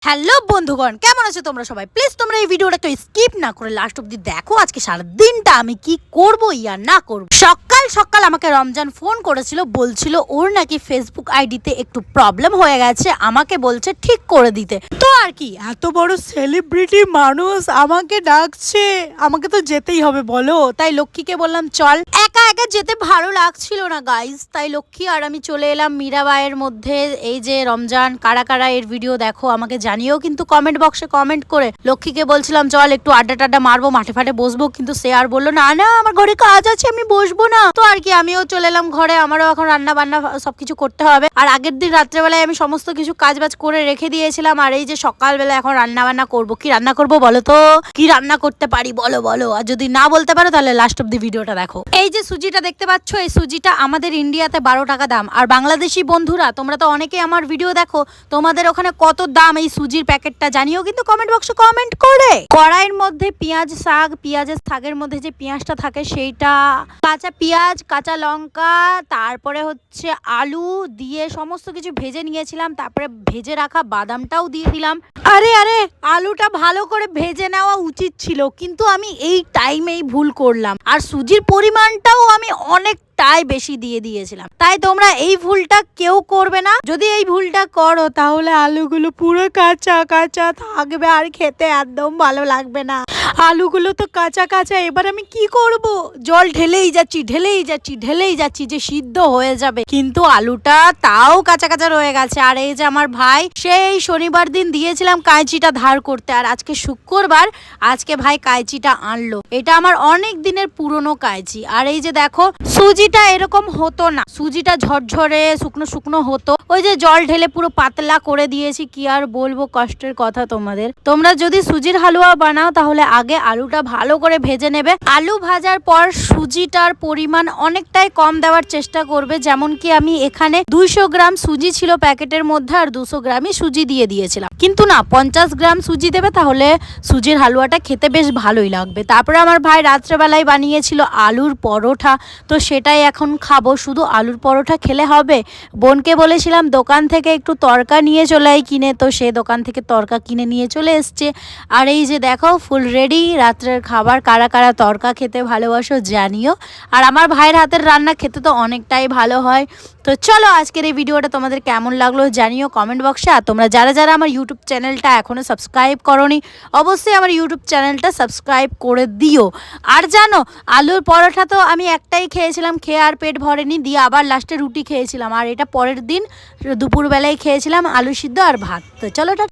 Hello বন্ধুগণ, কেমন আছো তোমরা সবাই? প্লিজ তোমরা এই ভিডিওটা একটু স্কিপ না করে লাস্ট অব্দি দেখো। আজকে সারা দিনটা আমি কি করব ইয়া না করব। সকাল সকাল আমাকে রমজান ফোন করেছিল, বলছিল ওর নাকি ফেসবুক আইডিতে একটু প্রবলেম হয়ে গেছে, আমাকে বলছে ঠিক করে দিতে। তো আর কি, এত বড় সেলিব্রিটি মানুষ আমাকে ডাকছে, আমাকে তো যেতেই হবে বলো। তাই লক্ষ্মীকে বললাম চল। একা একা যেতে ভালো লাগছিল না গাইজ, তাই লক্ষ্মী আর আমি চলে এলাম মীরাবাইয়ের মধ্যে। এই যে রমজান কারা কারা এর ভিডিও দেখো আমাকে জানিও কিন্তু কমেন্ট বক্সে কমেন্ট করে। লক্ষ্মীকে বলছিলাম চল একটু আড্ডা টাড্ডা মারবো, মাঠে ফাটে বসবো, কিন্তু সে আর বললো না না আমার ঘরে কাজ আছে আমি বসবো না। তো আর কি, আমিও চলে এলাম ঘরে, আমারও এখন রান্না বান্না সবকিছু করতে হবে। আর আগের দিন রাত্রেবেলায় আমি সমস্ত কিছু কাজ বাজ করে রেখে দিয়েছিলাম। আর এই যে সকালবেলা এখন রান্না বান্না করবো। কি রান্না করবো বলো তো? কি রান্না করতে পারি বলো বলো? আর যদি না বলতে পারো তাহলে লাস্ট অব দি ভিডিওটা দেখো। এই যে সুজিটা দেখতে পাচ্ছ, এই সুজিটা আমাদের ইন্ডিয়াতে 12 টাকা দাম। আর বাংলাদেশি বন্ধুরা তোমরা তো অনেকে আমার ভিডিও দেখো, তোমাদের ওখানে কত দাম এই সুজির প্যাকেটটা জানিও কিন্তু কমেন্ট বক্সে কমেন্ট করে। কড়াইয়ের মধ্যে পেঁয়াজ শাক, পেঁয়াজের শাকের মধ্যে যে পেঁয়াজটা থাকে সেইটা, কাঁচা পেঁয়াজ, কাঁচা লঙ্কা, তারপরে হচ্ছে আলু দিয়ে সমস্ত কিছু ভেজে নিয়েছিলাম। তারপরে ভেজে রাখা বাদামটাও দিয়ে দিলাম। আরে আরে, আলুটা ভালো করে ভেজে নেওয়া উচিত ছিল, কিন্তু আমি এই টাইমেই ভুল করলাম। আর সুজির পরিমাণটাও আমি অনেকটাই বেশি দিয়ে দিয়েছিলাম। তাই তোমরা এই ভুলটা কেউ করবে না। যদি এই ভুলটা করো তাহলে আলুগুলো পুরো কাঁচা কাঁচা থাকবে আর খেতে একদম ভালো লাগবে না। আলুগুলো তো কাঁচা কাঁচা, এবার আমি কি করব? জল ঢেলেই যাচ্ছি ঢেলেই যাচ্ছি ঢেলেই যাচ্ছি যে সিদ্ধ হয়ে যাবে, কিন্তু আলুটা তাও কাঁচা কাঁচা রয়ে গেছে। আর এই যে আমার ভাই, সেই শনিবার দিন দিয়েছিলাম কাঁচিটা ধার করতে, আর আজকে শুক্রবার, আজকে ভাই কাঁচিটা আনলো। এটা আমার অনেক দিনের পুরনো কাঁচি। আর এই যে দেখো, সুজিটা এরকম হতো না, সুজিটা ঝরঝরে শুকনো শুকনো হতো। ওই যে জল ঢেলে পুরো পাতলা করে দিয়েছি। কি আর বলবো কষ্টের কথা তোমাদের। তোমরা যদি সুজির হালুয়া বানাও তাহলে আগে আলুটা ভালো করে ভেজে নেবে। আলু ভাজার পর সুজিটার পরিমাণ অনেকটাই কম দেওয়ার চেষ্টা করবে। যেমন কি আমি এখানে 200 গ্রাম সুজি ছিল প্যাকেটের মধ্যে, আর 200 গ্রামই সুজি দিয়ে দিয়েছিলাম। কিন্তু না, 50 গ্রাম সুজি দেবে, তাহলে সুজির হালুয়াটা খেতে বেশ ভালোই লাগবে। তারপরে আমার ভাই রাত্রেবেলায় বানিয়েছিল আলুর পরোটা, তো সেটাই এখন খাবো। শুধু আলুর পরোটা খেলে হবে? বোনকে বলেছিলাম দোকান থেকে একটু তরকা নিয়ে চলে আয় কিনে, তো সে দোকান থেকে তরকা কিনে নিয়ে চলে এসছে। আর এই যে দেখো ফুল রেডি রাত্রের খাবার। কারা কারা তরকা খেতে ভালোবাসো জানিও। আর আমার ভাইয়ের হাতের রান্না খেতে তো অনেকটাই ভালো হয়। তো চলো, আজকের এই ভিডিওটা তোমাদের কেমন লাগলো জানিও কমেন্ট বক্সে। আর তোমরা যারা যারা আমার ইউটিউব চ্যানেলটা এখনো সাবস্ক্রাইব করোনি, অবশ্যই আমার ইউটিউব চ্যানেলটা সাবস্ক্রাইব করে দিও। আর জানো, আলুর পরোটা তো আমি একটাই খেয়েছিলাম, খেয়ে আর পেট ভরেনি, দিয়ে আবার লাস্টে রুটি খেয়েছিলাম। আর এটা পরের দিন দুপুরবেলায় খেয়েছিলাম আলু সিদ্ধ আর ভাত। তো চলো।